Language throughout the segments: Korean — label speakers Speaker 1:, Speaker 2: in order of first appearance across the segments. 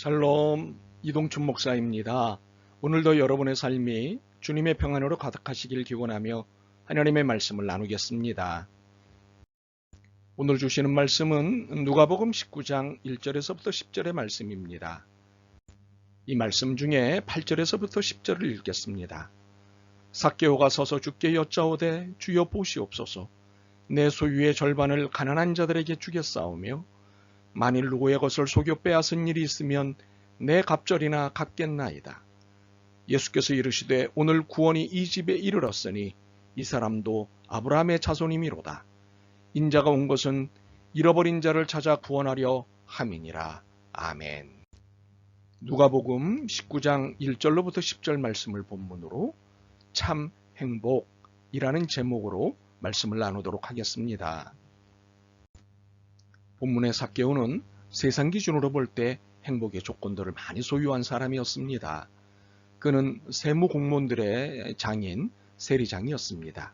Speaker 1: 샬롬, 이동춘 목사입니다. 오늘도 여러분의 삶이 주님의 평안으로 가득하시길 기원하며 하나님의 말씀을 나누겠습니다. 오늘 주시는 말씀은 누가복음 19장 1절에서부터 10절의 말씀입니다. 이 말씀 중에 8절에서부터 10절을 읽겠습니다. 삭개오가 서서 주께 여짜오되 주여 보시옵소서. 내 소유의 절반을 가난한 자들에게 주겠사오며 만일 누구의 것을 속여 빼앗은 일이 있으면 내 갑절이나 갚겠나이다. 예수께서 이르시되 오늘 구원이 이 집에 이르렀으니 이 사람도 아브라함의 자손이미로다. 인자가 온 것은 잃어버린 자를 찾아 구원하려 함이니라. 아멘. 누가복음 19장 1절로부터 10절 말씀을 본문으로 참 행복이라는 제목으로 말씀을 나누도록 하겠습니다. 본문의 삭개오는 세상 기준으로 볼 때 행복의 조건들을 많이 소유한 사람이었습니다. 그는 세무공무원들의 장인 세리장이었습니다.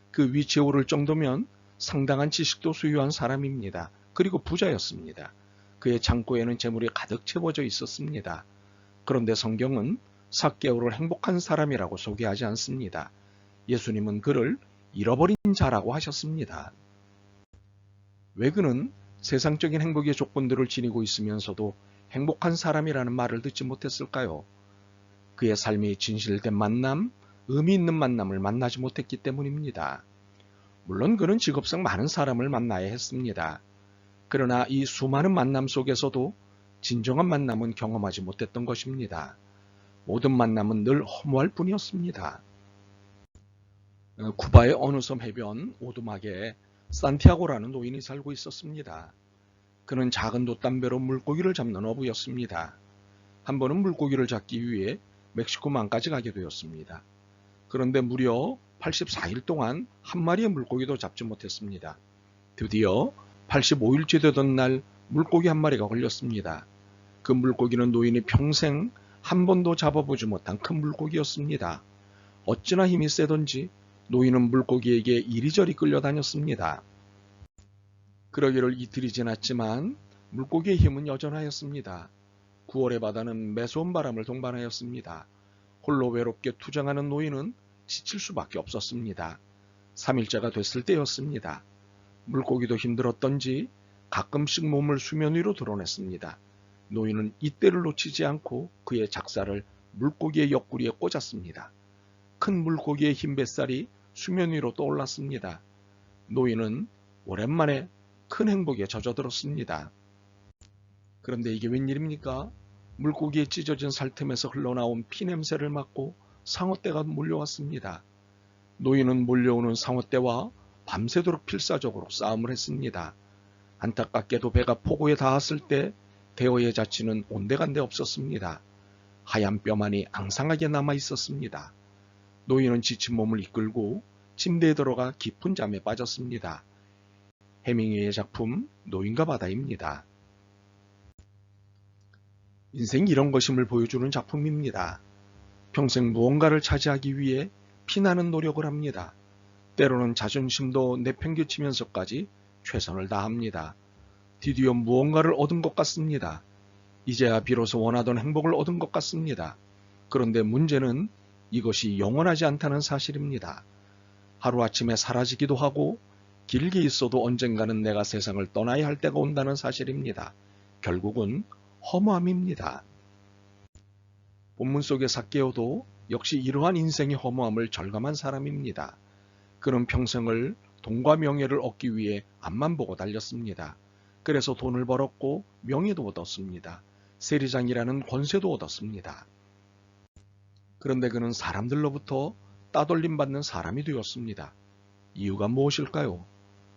Speaker 1: 그 위치에 오를 정도면 상당한 지식도 소유한 사람입니다. 그리고 부자였습니다. 그의 창고에는 재물이 가득 채워져 있었습니다. 그런데 성경은 삭개오를 행복한 사람이라고 소개하지 않습니다. 예수님은 그를 잃어버린 자라고 하셨습니다. 왜 그는 세상적인 행복의 조건들을 지니고 있으면서도 행복한 사람이라는 말을 듣지 못했을까요? 그의 삶이 진실된 만남, 의미 있는 만남을 만나지 못했기 때문입니다. 물론 그는 직업상 많은 사람을 만나야 했습니다. 그러나 이 수많은 만남 속에서도 진정한 만남은 경험하지 못했던 것입니다. 모든 만남은 늘 허무할 뿐이었습니다. 쿠바의 어느 섬 해변 오두막에 산티아고라는 노인이 살고 있었습니다. 그는 작은 돛담배로 물고기를 잡는 어부였습니다. 한 번은 물고기를 잡기 위해 멕시코만까지 가게 되었습니다. 그런데 무려 84일 동안 한 마리의 물고기도 잡지 못했습니다. 드디어 85일째 되던 날 물고기 한 마리가 걸렸습니다. 그 물고기는 노인이 평생 한 번도 잡아보지 못한 큰 물고기였습니다. 어찌나 힘이 세던지 노인은 물고기에게 이리저리 끌려다녔습니다. 그러기를 이틀이 지났지만 물고기의 힘은 여전하였습니다. 9월의 바다는 매서운 바람을 동반하였습니다. 홀로 외롭게 투정하는 노인은 지칠 수밖에 없었습니다. 3일째가 됐을 때였습니다. 물고기도 힘들었던지 가끔씩 몸을 수면 위로 드러냈습니다. 노인은 이때를 놓치지 않고 그의 작사를 물고기의 옆구리에 꽂았습니다. 큰 물고기의 흰 뱃살이 수면 위로 떠올랐습니다. 노인은 오랜만에 큰 행복에 젖어들었습니다. 그런데 이게 웬일입니까? 물고기에 찢어진 살틈에서 흘러나온 피냄새를 맡고 상어떼가 몰려왔습니다. 노인은 몰려오는 상어떼와 밤새도록 필사적으로 싸움을 했습니다. 안타깝게도 배가 포고에 닿았을 때 대어의 자취는 온데간데 없었습니다. 하얀 뼈만이 앙상하게 남아 있었습니다. 노인은 지친 몸을 이끌고 침대에 들어가 깊은 잠에 빠졌습니다. 해밍웨이의 작품 노인과 바다입니다. 인생이 이런 것임을 보여주는 작품입니다. 평생 무언가를 차지하기 위해 피나는 노력을 합니다. 때로는 자존심도 내팽개치면서까지 최선을 다합니다. 드디어 무언가를 얻은 것 같습니다. 이제야 비로소 원하던 행복을 얻은 것 같습니다. 그런데 문제는 이것이 영원하지 않다는 사실입니다. 하루아침에 사라지기도 하고 길게 있어도 언젠가는 내가 세상을 떠나야 할 때가 온다는 사실입니다. 결국은 허무함입니다. 본문 속의 삭개오도 역시 이러한 인생의 허무함을 절감한 사람입니다. 그는 평생을 돈과 명예를 얻기 위해 앞만 보고 달렸습니다. 그래서 돈을 벌었고 명예도 얻었습니다. 세리장이라는 권세도 얻었습니다. 그런데 그는 사람들로부터 따돌림 받는 사람이 되었습니다. 이유가 무엇일까요?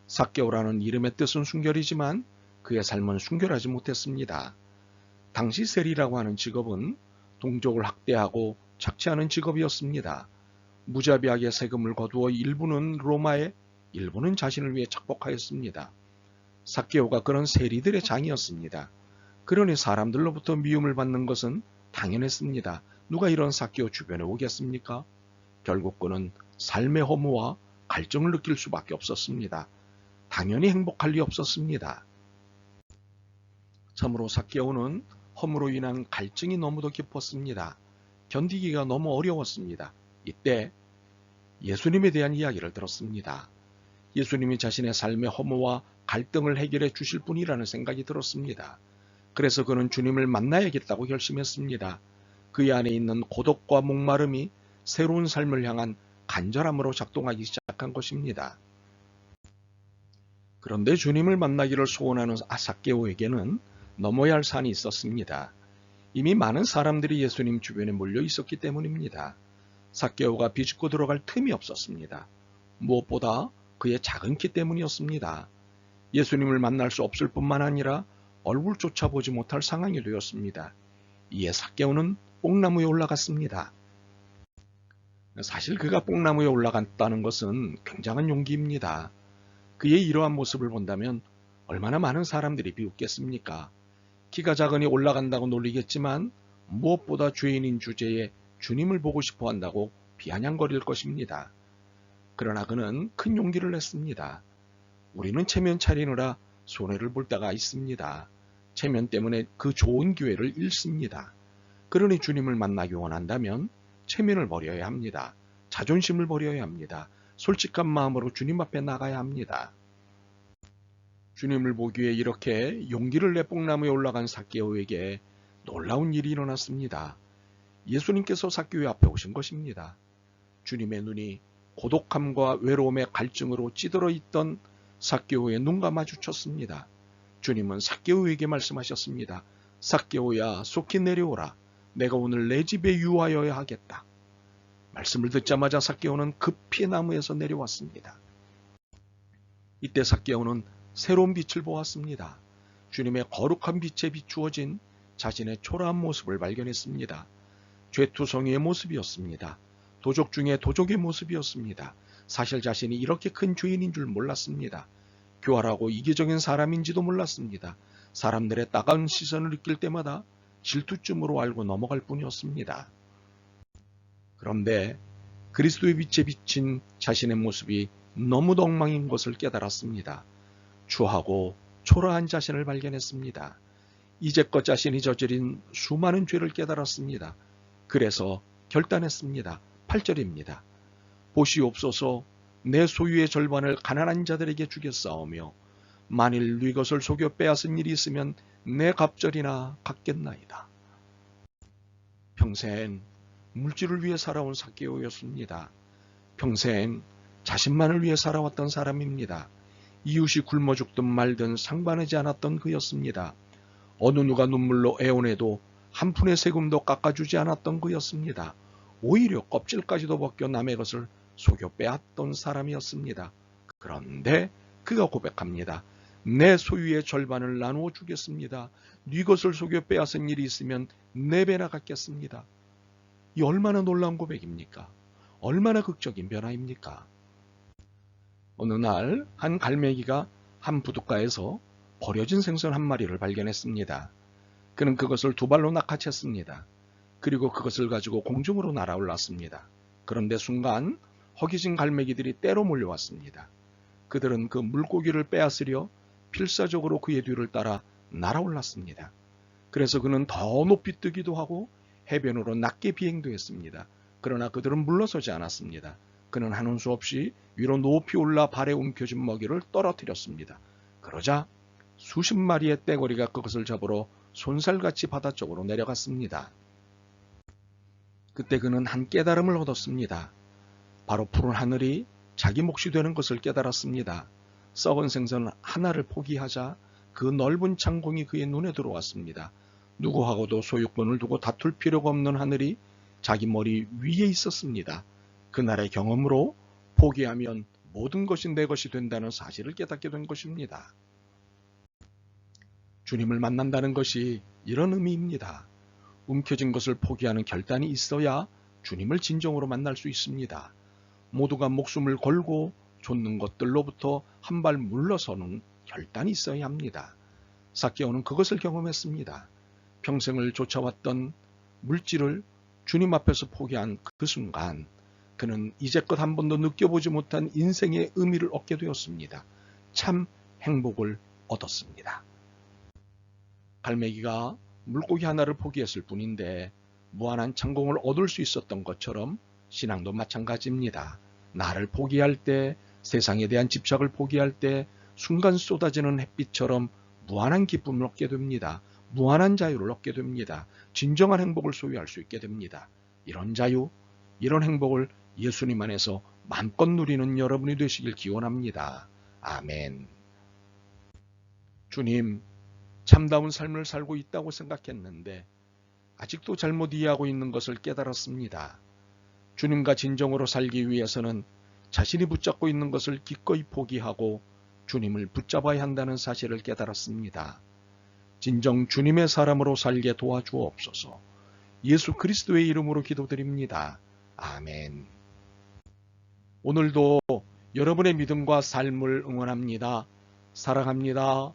Speaker 1: 삭개오라는 이름의 뜻은 순결이지만 그의 삶은 순결하지 못했습니다. 당시 세리라고 하는 직업은 동족을 학대하고 착취하는 직업이었습니다. 무자비하게 세금을 거두어 일부는 로마에, 일부는 자신을 위해 착복하였습니다. 삭개오가 그런 세리들의 장이었습니다. 그러니 사람들로부터 미움을 받는 것은 당연했습니다. 누가 이런 삭개오 주변에 오겠습니까? 결국 그는 삶의 허무와 갈증을 느낄 수밖에 없었습니다. 당연히 행복할 리 없었습니다. 참으로 삭개오는 허물로 인한 갈증이 너무도 깊었습니다. 견디기가 너무 어려웠습니다. 이때 예수님에 대한 이야기를 들었습니다. 예수님이 자신의 삶의 허무와 갈등을 해결해 주실 분이라는 생각이 들었습니다. 그래서 그는 주님을 만나야겠다고 결심했습니다. 그의 안에 있는 고독과 목마름이 새로운 삶을 향한 간절함으로 작동하기 시작한 것입니다. 그런데 주님을 만나기를 소원하는 삭개오에게는 넘어야 할 산이 있었습니다. 이미 많은 사람들이 예수님 주변에 몰려 있었기 때문입니다. 삭개오가 비집고 들어갈 틈이 없었습니다. 무엇보다 그의 작은 키 때문이었습니다. 예수님을 만날 수 없을 뿐만 아니라 얼굴조차 보지 못할 상황이 되었습니다. 이에 삭개오는 뽕나무에 올라갔습니다. 사실 그가 뽕나무에 올라갔다는 것은 굉장한 용기입니다. 그의 이러한 모습을 본다면 얼마나 많은 사람들이 비웃겠습니까? 키가 작으니 올라간다고 놀리겠지만 무엇보다 죄인인 주제에 주님을 보고 싶어 한다고 비아냥거릴 것입니다. 그러나 그는 큰 용기를 냈습니다. 우리는 체면 차리느라 손해를 볼 때가 있습니다. 체면 때문에 그 좋은 기회를 잃습니다. 그러니 주님을 만나기 원한다면 체면을 버려야 합니다. 자존심을 버려야 합니다. 솔직한 마음으로 주님 앞에 나가야 합니다. 주님을 보기 위해 이렇게 용기를 내 뽕나무에 올라간 삭개오에게 놀라운 일이 일어났습니다. 예수님께서 삭개오 앞에 오신 것입니다. 주님의 눈이 고독함과 외로움의 갈증으로 찌들어 있던 삭개오의 눈과 마주쳤습니다. 주님은 삭개오에게 말씀하셨습니다. 삭개오야, 속히 내려오라. 내가 오늘 내 집에 유하여야 하겠다. 말씀을 듣자마자 삭개오는 급히 나무에서 내려왔습니다. 이때 삭개오는 새로운 빛을 보았습니다. 주님의 거룩한 빛에 비추어진 자신의 초라한 모습을 발견했습니다. 죄투성이의 모습이었습니다. 도적 중에 도적의 모습이었습니다. 사실 자신이 이렇게 큰 죄인인 줄 몰랐습니다. 교활하고 이기적인 사람인지도 몰랐습니다. 사람들의 따가운 시선을 느낄 때마다 질투쯤으로 알고 넘어갈 뿐이었습니다. 그런데 그리스도의 빛에 비친 자신의 모습이 너무도 엉망인 것을 깨달았습니다. 추하고 초라한 자신을 발견했습니다. 이제껏 자신이 저지른 수많은 죄를 깨달았습니다. 그래서 결단했습니다. 8절입니다. 보시옵소서, 내 소유의 절반을 가난한 자들에게 주겠사오며 만일 네 것을 속여 빼앗은 일이 있으면 내 갑절이나 갚겠나이다. 평생 물질을 위해 살아온 삭개오였습니다. 평생 자신만을 위해 살아왔던 사람입니다. 이웃이 굶어 죽든 말든 상관하지 않았던 그였습니다. 어느 누가 눈물로 애원해도 한 푼의 세금도 깎아주지 않았던 그였습니다. 오히려 껍질까지도 벗겨 남의 것을 속여 빼앗던 사람이었습니다. 그런데 그가 고백합니다. 내 소유의 절반을 나누어 주겠습니다. 네 것을 속여 빼앗은 일이 있으면 4배나 갚겠습니다. 이 얼마나 놀라운 고백입니까? 얼마나 극적인 변화입니까? 어느 날 한 갈매기가 한 부둣가에서 버려진 생선 한 마리를 발견했습니다. 그는 그것을 2발로 낚아챘습니다. 그리고 그것을 가지고 공중으로 날아올랐습니다. 그런데 순간 허기진 갈매기들이 때로 몰려왔습니다. 그들은 그 물고기를 빼앗으려 필사적으로 그의 뒤를 따라 날아올랐습니다. 그래서 그는 더 높이 뜨기도 하고 해변으로 낮게 비행도 했습니다. 그러나 그들은 물러서지 않았습니다. 그는 하는 수 없이 위로 높이 올라 발에 움켜진 먹이를 떨어뜨렸습니다. 그러자 수십 마리의 떼거리가 그것을 잡으러 손살같이 바다 쪽으로 내려갔습니다. 그때 그는 한 깨달음을 얻었습니다. 바로 푸른 하늘이 자기 몫이 되는 것을 깨달았습니다. 썩은 생선 하나를 포기하자 그 넓은 창공이 그의 눈에 들어왔습니다. 누구하고도 소유권을 두고 다툴 필요가 없는 하늘이 자기 머리 위에 있었습니다. 그날의 경험으로 포기하면 모든 것이 내 것이 된다는 사실을 깨닫게 된 것입니다. 주님을 만난다는 것이 이런 의미입니다. 움켜진 것을 포기하는 결단이 있어야 주님을 진정으로 만날 수 있습니다. 모두가 목숨을 걸고 좇는 것들로부터 한 발 물러서는 결단이 있어야 합니다. 삭개오는 그것을 경험했습니다. 평생을 쫓아왔던 물질을 주님 앞에서 포기한 그 순간 그는 이제껏 한 번도 느껴보지 못한 인생의 의미를 얻게 되었습니다. 참 행복을 얻었습니다. 갈매기가 물고기 하나를 포기했을 뿐인데 무한한成功을 얻을 수 있었던 것처럼 신앙도 마찬가지입니다. 나를 포기할 때, 세상에 대한 집착을 포기할 때 순간 쏟아지는 햇빛처럼 무한한 기쁨을 얻게 됩니다. 무한한 자유를 얻게 됩니다. 진정한 행복을 소유할 수 있게 됩니다. 이런 자유, 이런 행복을 예수님 안에서 마음껏 누리는 여러분이 되시길 기원합니다. 아멘. 주님, 참다운 삶을 살고 있다고 생각했는데 아직도 잘못 이해하고 있는 것을 깨달았습니다. 주님과 진정으로 살기 위해서는 자신이 붙잡고 있는 것을 기꺼이 포기하고 주님을 붙잡아야 한다는 사실을 깨달았습니다. 진정 주님의 사람으로 살게 도와주옵소서. 예수 그리스도의 이름으로 기도드립니다. 아멘. 오늘도 여러분의 믿음과 삶을 응원합니다. 사랑합니다.